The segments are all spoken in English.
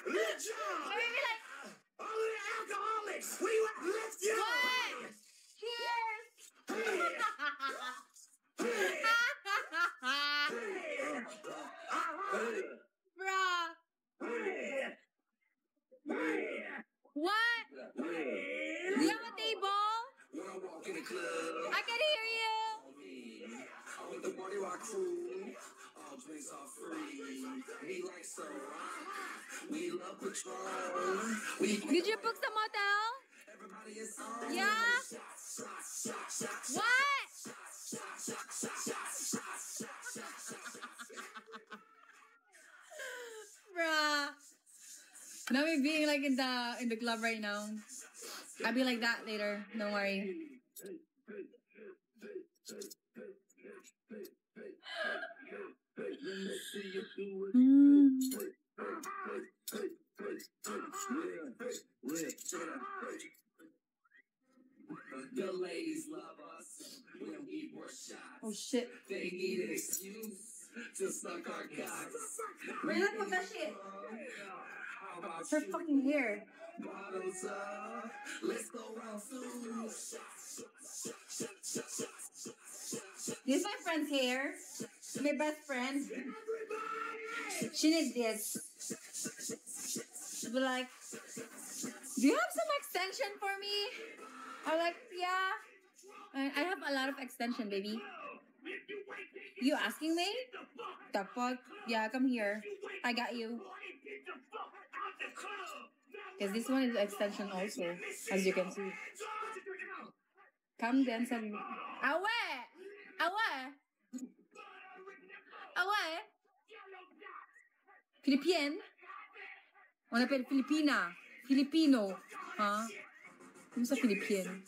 Lift y'all. Maybe like, All of the alcoholics. We lift y'all. what? Cheers! Bruh. What? Do you have a table? When I walk in the club, I can hear you. with the party rock crew, all drinks are free. We like so we love Patron. Did you book some hotel? Everybody is on. Yeah? What? Bruh. Now we're being like in the club right now. I'll be like that later. Don't worry. The ladies love us when we were shot. Oh shit. They need an excuse to suck our cocks. Relax with that shit. How about Her you? fucking hair. Bottles up. Let's go round two. This is my friend's hair. My best friend. She needs this. She'll be like, do you have some extension for me? I'm like, yeah. I have a lot of extension, baby. You asking me? The fuck? Yeah, come here. I got you. Because this one is extension also, as you can see. Come dance and... Awe! Awe! Awe! Philippine? Ano pa? Filipina? Filipino? Ha? Ano sa Philippine?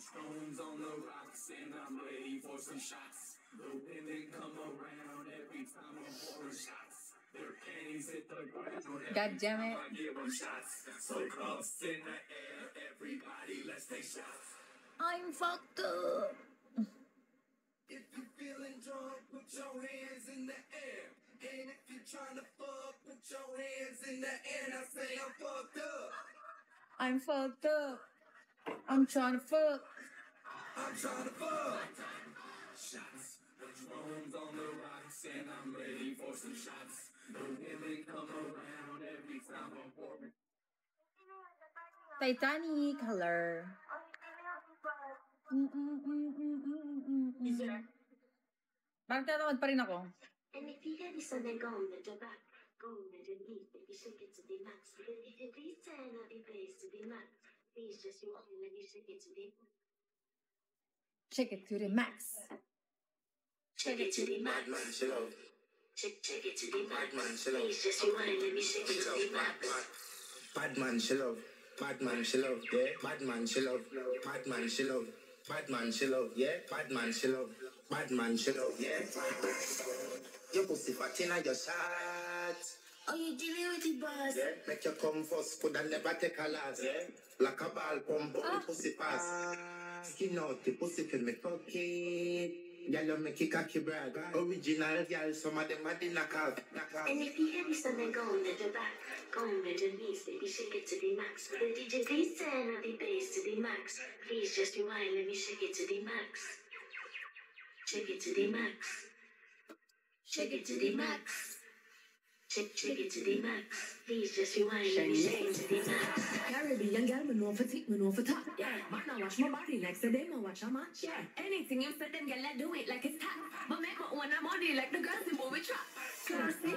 Stones on the rocks and I'm ready for some shots. The women come around every time I'm pouring shots. Their panties hit the ground. God damn it. I give them shots. So cups in the air, everybody let's take shots. I'm fucked up. If you feeling drunk, put your hands in the air. And if you're trying to fuck, put your hands in the air. And I say I'm fucked up. I'm fucked up. I'm trying to fuck. I'm trying to fuck. Shots. The drones on the rocks and I'm ready for some shots. The women come around every time I'm pouring. Titanic color. Parang tatawad pa rin ako. And if you get something going at the back, go underneath, baby, shake it to the max. Please turn up the bass to the max. Please just you want let me shake it to the Shake it to the max. shake it to the max. Man, chill out. Shake it to the max. Man, chill out. Please just you want let me shake it to the max. Bad man, chill out. Bad man, chill out. Yeah. Bad man, chill out. Bad man, chill out. Bad man, chill out. Yeah. Bad man, chill out. Bad man, chill out. Yeah. Your pussy fat in your shot. Oh, you dealing with the boss? Yeah. Make you come first, could I never take a last. Yeah. Like a ball pump, but the pussy pass. Skin out the pussy till me fuck it. Y'all you make it cocky brag. Original y'all, some of them are the knock off. And if you hear something going at the back, go underneath, baby, shake it to the max. The DJ, please turn up the bass to the max. Please just rewind, let me shake it to the max. Shake it to the max. Shake it to the max. Shake it to the max. Please just rewind, let me shake it to the max. Caribbean girl, me know for tick, me know for top. Yeah, man, I watch my body like so they watch how much. Yeah, anything you said, them girl, I do it like it's hot. But make my own money like the girls in movie trap. Classy.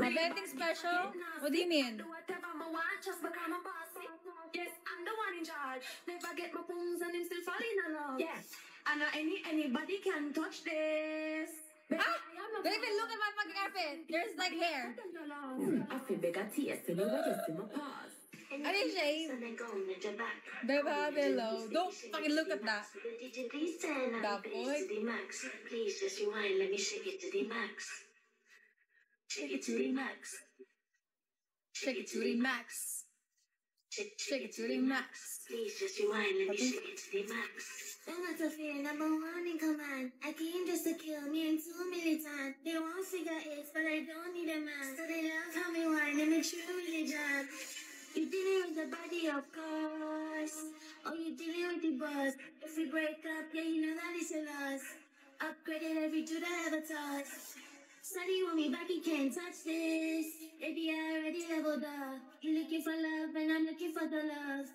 Anything special? What do you mean? Do whatever I want, just because I'm bossy. Yes, I'm the one in charge. Never get my phones and him still falling in love. Yeah, and anybody can touch this. Baby, Ah! Baby, look at my fucking outfit. There's like hair. I feel bigger tears to you, but just in my pause. And I didn't shave. something going at the back. Beba below. Don't fucking look at that. The DJ, please turn up the bass to the max. Please just rewind, let me shake it to the max. Shake it to the max. Shake it to the max. Shake it to the max. Please just rewind, let me shake it to the max. I'm not a fear, number one in command. I came just to kill me and 2 militant. They won't figure it, but I don't need a man. So they love how me whine, let me your body, of course. Oh, you dealing with the boss. If we break up, yeah, you know that is a loss. Upgraded every dude I ever touched. Sonny want me back, he can't touch this. Baby, I already leveled up. You looking for love, and I'm looking for the love.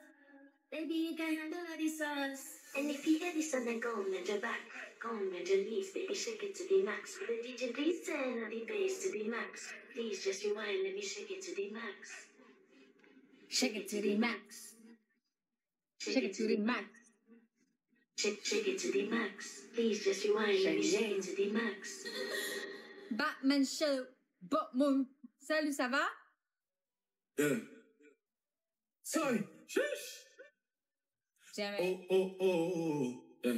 Baby, you can handle all the sauce. And if you hear this on the go, bend your back. Go on, bend your knees, baby, shake it to the max. The DJ, please turn on the bass to the max. Please just rewind, let me shake it to the max. Shake it to the max. Shake it to the max. Shake it to the max. Please just rewind, let me shake it to the max. Batman Show. Batman. Salut, ça va? Yeah. Sorry. Chiche. Jamais. Oh. Yeah.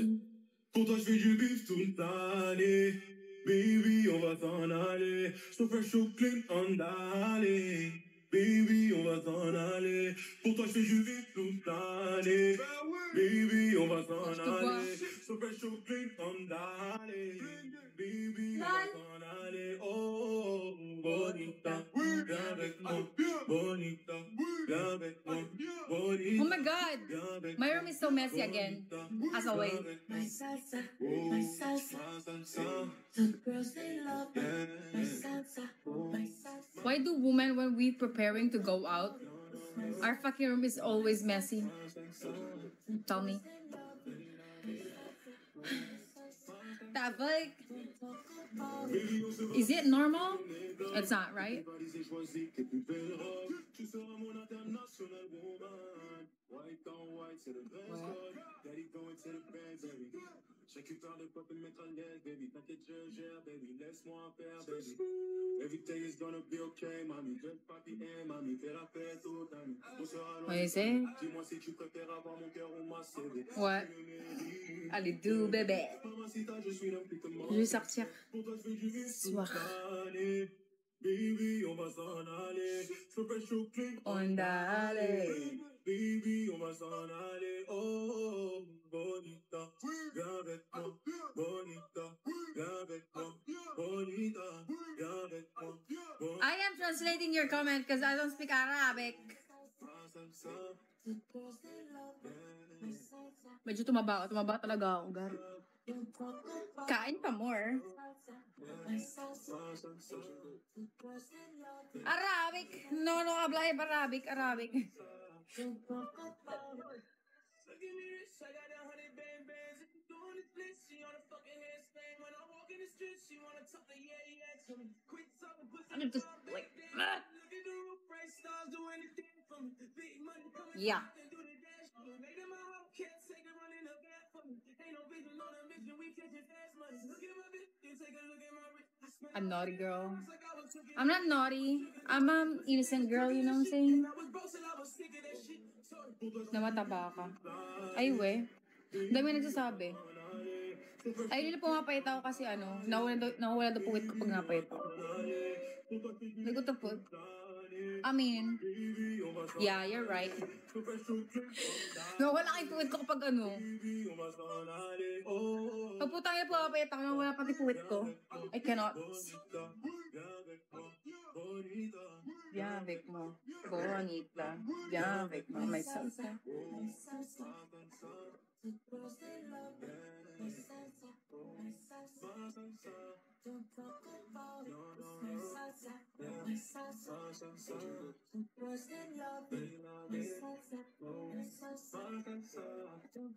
Pour toi, je fais du bif toute l'année. Baby, on va s'en aller. So fresh, so clean, on d'aller. Baby, on va s'en aller. Pour toi, je fais du bif toute l'année. Baby, on va s'en aller. So fresh, so clean, on d'aller. Baby, on va s'en aller. Oh, bonita, viens avec moi. Bonita, viens avec moi. Bonita. Oh my God. My room is so messy again. As always. My salsa, my salsa. The girls they love it. My salsa, my salsa. Why do women, when we preparing to go out, our fucking room is always messy? Tell me. Like, is it normal? It's not, right? Everything is gonna be okay, mami. What you say? What? Allez, do, bébé. Je vais sortir. Soir. Baby, on va s'en aller. On d'aller. Baby, on va s'en aller. Oh, bonita, viens avec moi. Bonita, viens avec moi. Bonita, viens avec moi. I am translating your comment because I don't speak Arabic. Medyo tumaba talaga ako. Kain pa more. Arabic. No, habla Arabic. I'm just like, yeah. I'm naughty girl. I'm not naughty. I'm an innocent girl, you know what I'm saying? Namataba ka. Ay, we. Dami nagsasabi. Ay, nila pumapayat ako kasi nawala daw puwit ko pag napayat ako. Nagot po. I mean, yeah, you're right. Nawala kay puwit ko kapag Pag putang nila pumapayat ako, nawala pati puwit ko. I cannot. Viens avec moi, bonita. Viens avec moi, my salsa.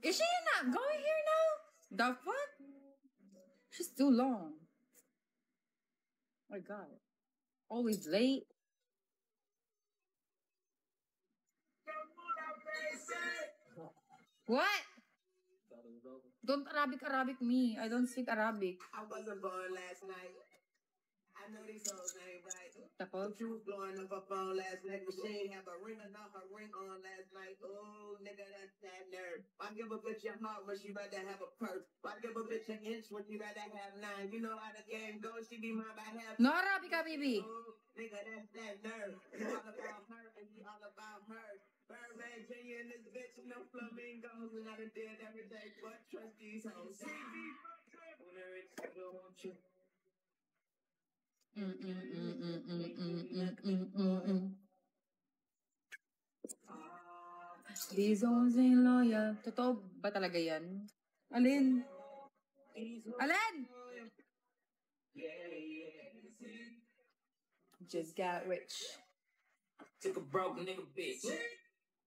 Is she not going here now? The fuck? She's too long. Oh my God. Always late. What? Don't Arabic me. I don't speak Arabic. I wasn't born last night. I know these hoes ain't right. Tapos? She was blowing up her phone last night, but she ain't have a ring or not her ring on last night. Oh, nigga, that's that nerve. Why give a bitch your heart when she rather have a purse? Why give a bitch an inch when you rather have 9? You know how the game goes, she be mine by half. No Arabic, baby. Oh, nigga, that's that nerve. It's all about her and we all about her. Birdman Jr. and this bitch, no flamingos, and I done did everything but trust these hoes. These hoes ain't loyal. Totoo ba talaga yan? Alin? Alin? Just got rich. Took a broke nigga bitch.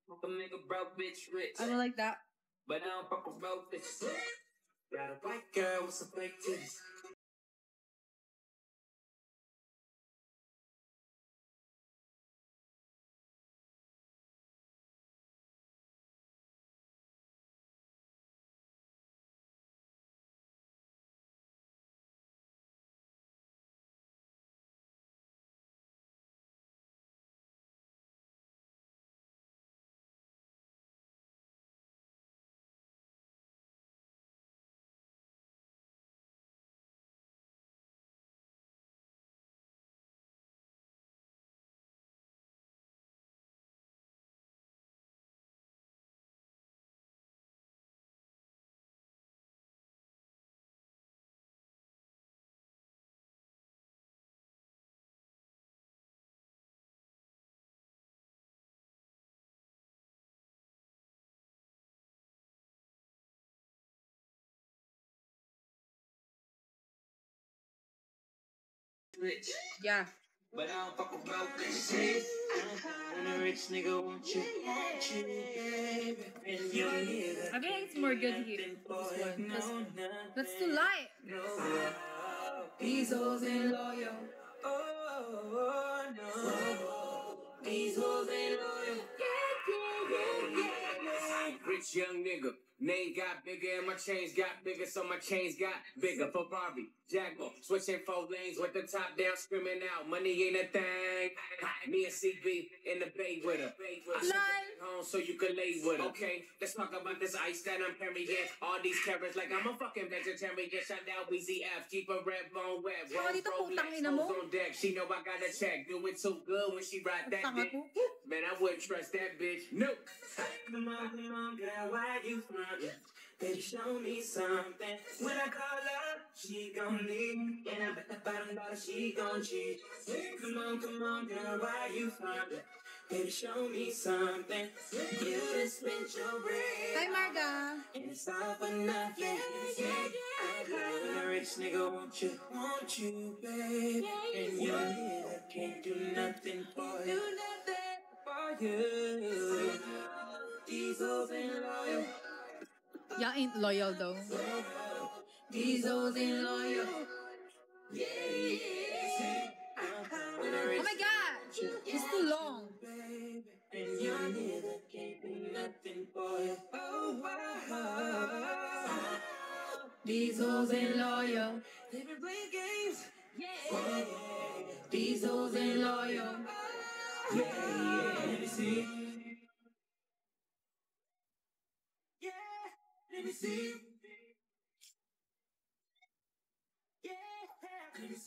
Fuck a nigga broke bitch rich. I don't like that. But I don't fuck a broke bitch. Got a white girl with some fake titties. Rich. Yeah. But I don't fuck a broke bitch. And a rich nigga want you, baby. And you nigga. I think it's more good here. This one. That's too light. These hoes ain't loyal. Oh, no. These hoes ain't loyal. Rich young nigga. Name got bigger and my chains got bigger, so my chains got bigger. Ferrari, Jaguar, switching 4 lanes with the top down, screaming out, money ain't a thing. Me and CB in the bay with her. I sent her home so you can lay with her. Okay, let's talk about this ice that I'm carrying. All these carrots like I'm a fucking vegetarian. Shout out BZF, keep a red bone wet. Mga dito putang ina mo. On deck, she know I got a check. Do it too good when she ride that dick. Man, I wouldn't trust that bitch. No. Come on, girl, why you front? Baby, show me something. When I call her, she gon' leave. And I bet the $5 she gon' cheat. Come on, girl, why you front? Baby, show me something. You just spent your bread. Hi, Marga. And it's all for nothing. I'm a rich nigga, want you, babe. And your nigga can't do nothing for you. These hoes ain't loyal. Y'all ain't loyal though. These hoes ain't loyal. Oh my god! It's too long. And your nigga can't do nothing for you. These hoes ain't loyal. They been playing games. These hoes ain't loyal. Let me see. Let me see.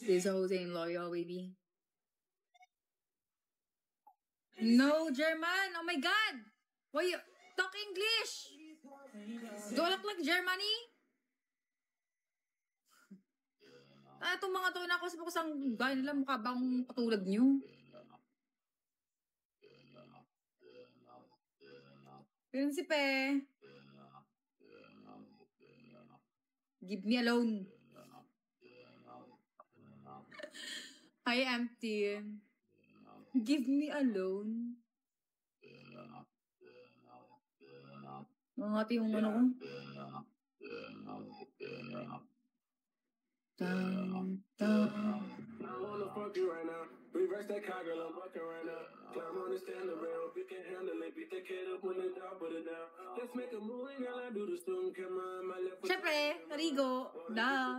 These hoes ain't loyal, baby. No, German! Oh my god! Why you talk English? Do I look like Germany? Itong mga to na ako sa kusang gaya nila mukha bang katulad nyo? Prinsipe! Give me alone. Hi, empty. Give me alone. Mangati yung ano ko. Dun, dun. I wanna fuck you right now. Reverse that car, girl, I'm fucking right now. Climb on the stand the rail, you can handle it. Beat the kid up when it's down, put it down. Let's make a movie, girl, I do the student camera in my left foot. Siyempre, Rigo. Da.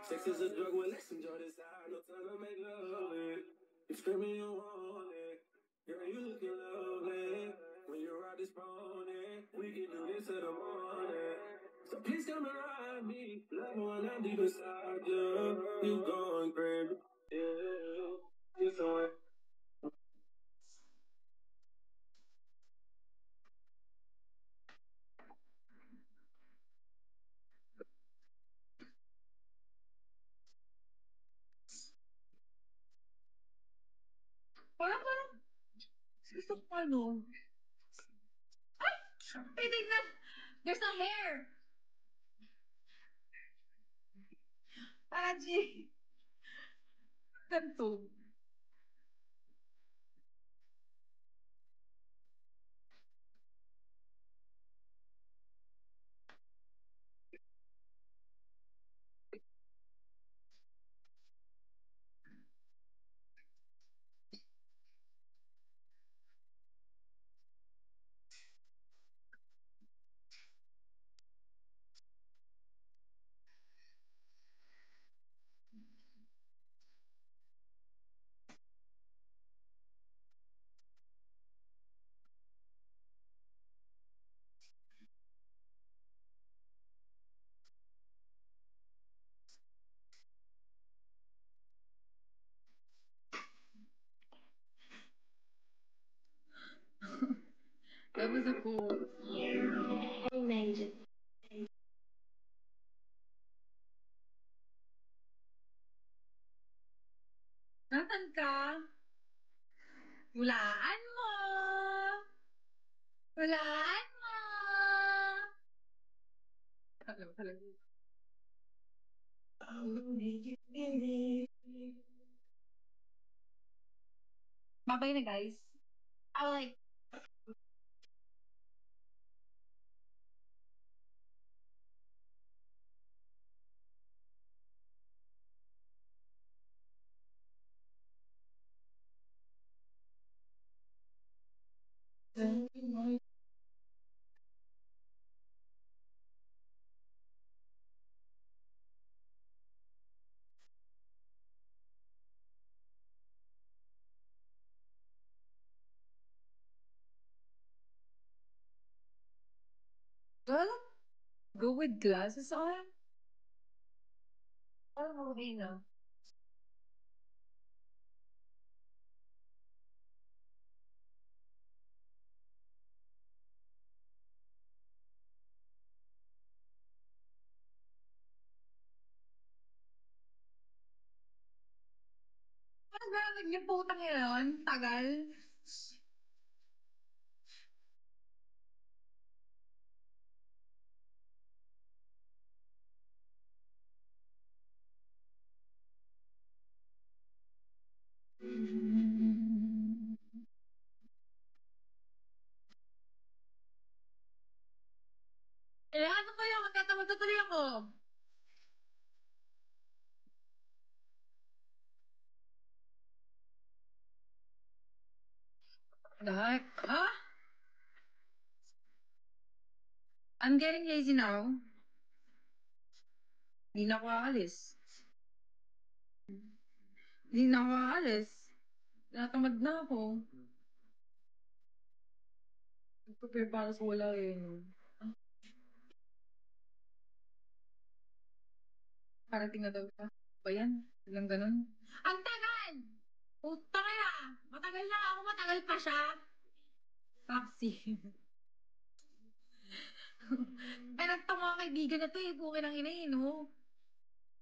Sex is a drug, well, let's enjoy this high. No time to make love it. You screaming, you want it. Girl, you looking lovely. When you ride this pony, we can do this till the morning. So please come and ride me. Love when I'm deep inside you. You going crazy. Yeah. You so Parang, gusto ko ano. Hey, tignan! There's no hair! Taji! Ganito. That was a cool. Hey, Major. Nasaan ka? Hulaan mo! Hulaan mo! Hello, hello. Babay na, guys. I like Girl, go with glasses on? Parang okay na. Ano ba yung putang yun? Tagal. Eh, ano kaya? Magtatamad na tuloy ako. The heck? Huh? I'm getting lazy now. Hindi na ako aalis. Hindi na ako aalis. Tinatamad na ako. Prepare para sa wala yun. Parating na daw siya. Ba yan? Walang ganun. Ang tagal! Puta kaya! Matagal na ako, matagal pa siya. Taxi. Ay, nagtama mga kaibigan na to eh. Pukin ang ina eh, no?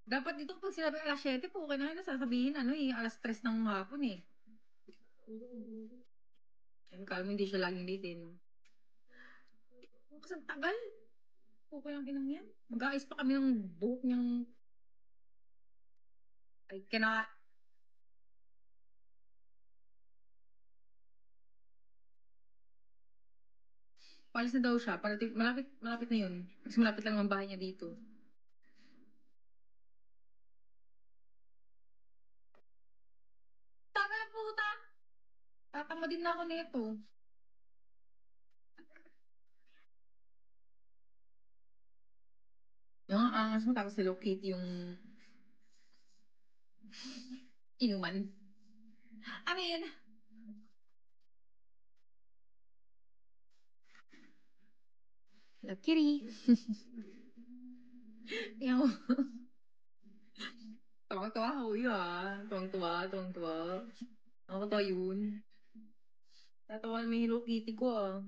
Dapat dito pag sinabi alas 7, pukin na nga sasabihin ano eh, alas 3 ng hapon eh. Ayun, kala mo hindi siya laging late eh, no? Kasi ang tagal. Pukin ang inang yan. Mag-aayos pa kami ng buhok niyang... I cannot. Palis na daw siya. Malapit, malapit na yun. Kasi malapit lang ang bahay niya dito. Tagal na puta! Tatama din na ako nito. Yung angas mo tapos Hello Kitty yung inuman. I mean, Hello Kitty. Yung... Tuwang-tuwa ako yun. Tuwang-tuwa, tuwang-tuwa. Ako to yun. Tatawa naman yung Hello Kitty ko ah.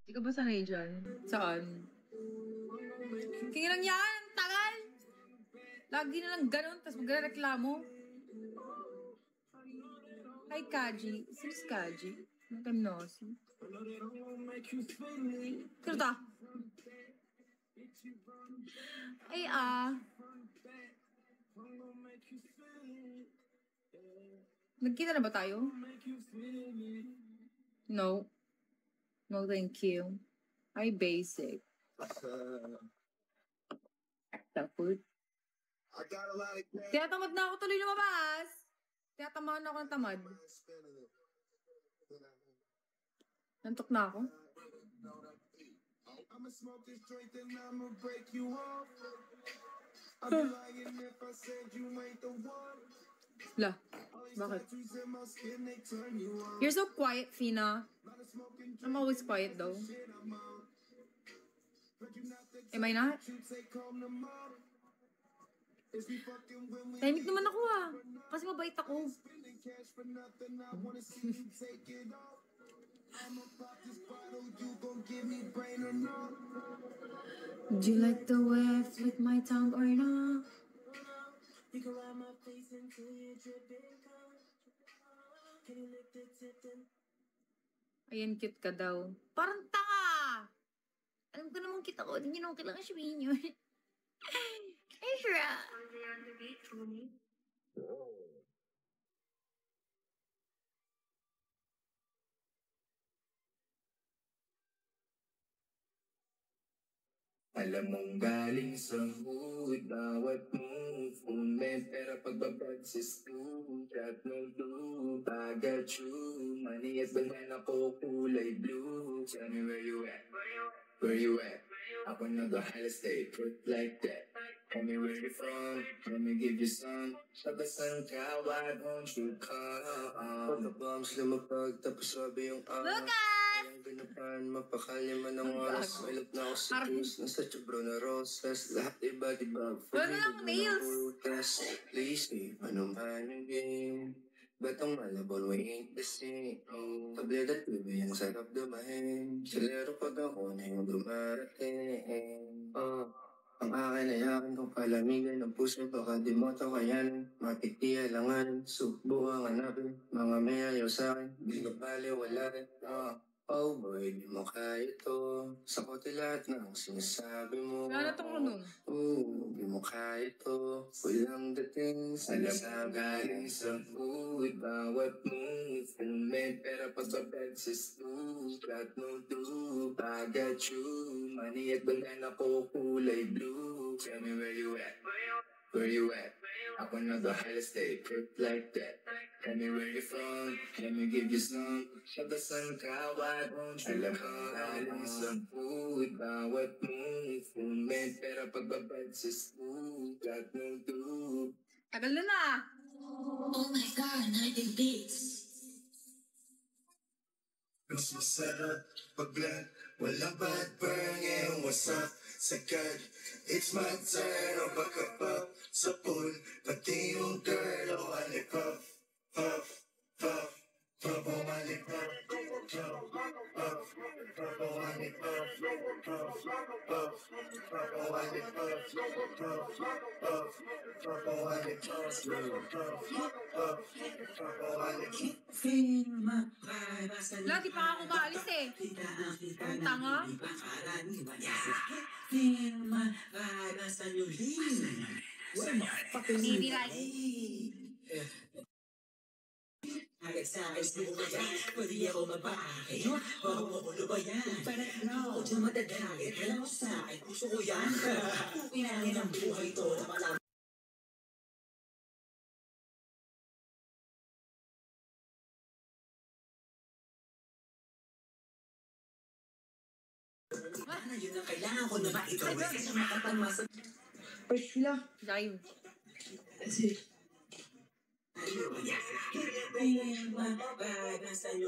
Hindi ka ba sanay dyan? Saan? Kaya lang yan, ang tagal! Lagi na lang ganun, tapos magreklamo. Hi, Kaji. Sino si Kaji? Magkamnosi. Sino ta? Ay, Nagkita na ba tayo? No. No, thank you. Ay, basic. Takot. Tinatamad na ako tuloy lumabas. Tinatamaan ako ng tamad. Nantok na ako. La, bakit? You're so quiet, Fina. I'm always quiet though. Am I not? Tahimik naman ako kasi mabait ako. Do you like the way I flick my tongue or not? Ayan, cute ka daw. Parang tanga! Alam ko namang cute ako. Hindi nyo naman kailangan sabihin yun. Ezra! Alam mong galing sa hood, bawat move, movement, pero pagbabag sa stool, got no blue, I got you, money at banana ko, kulay blue, tell me where you at, where you at, ako nag-ahala stay put like that, tell me where you from, let me give you some, sabasan ka, why don't you come, pagka-bombs lumapag, tapos sabi yung Lucas! Pinapan, mapakaliman ng oras. Malap na ako sa juice, nasa tubro na rosas. Lahat iba-iba. Wala lang nails. Please, ano man yung game. Ba't ang malabon, we ain't the same. Tablet at baby, ang sarap dumahin. Silero pag ako na yung dumarating. Ang akin ay akin kung palamigan ng puso. Baka di mo ito kayanin. Matitiyalangan, subukan hanapin. Mga may ayaw sa'kin, di ko bali wala rin. Oh boy, di mo kaya ito. Sa kote lahat ng sinasabi mo. Wala itong runong. Di mo kaya ito. Walang dating sa galing sa food. Bawat move, movement, pero pagbabag sa stool. Got no do, I got you. Money at banana ko, kulay blue. Tell me where you at, where you at. Ako nag-ahala stay put like that. Tell me where you from, let me give you some. Sabasan ka, why don't you come? Alam sa food, bawat move, movement, pero pagbabag sa stool, got no do. Tagal na. Oh my God, 90 beats. Mas masarap pag-blend, walang bad burn, ngayon what's up sa God? It's my turn, o baka pop sa pool, pati yung girl, o alipop, pop, pop, pop, o alipop, pop, pop, pop, o alipop, pop, pop, pop, o alipop, pop, pop, pop, o alipop, pop, pop, o alipop. Lagi pa ako maalis eh. Ang tanga. Maybe like... Pwede ako magbakay. Ako lubayan. Parang ano, dyan madadagit. Alam mo sa akin, gusto ko yan. Pinangin ang buhay to na malam. Yun ang kailangan ko na makikawin sa makapanmasag. Sila. Live. Nasa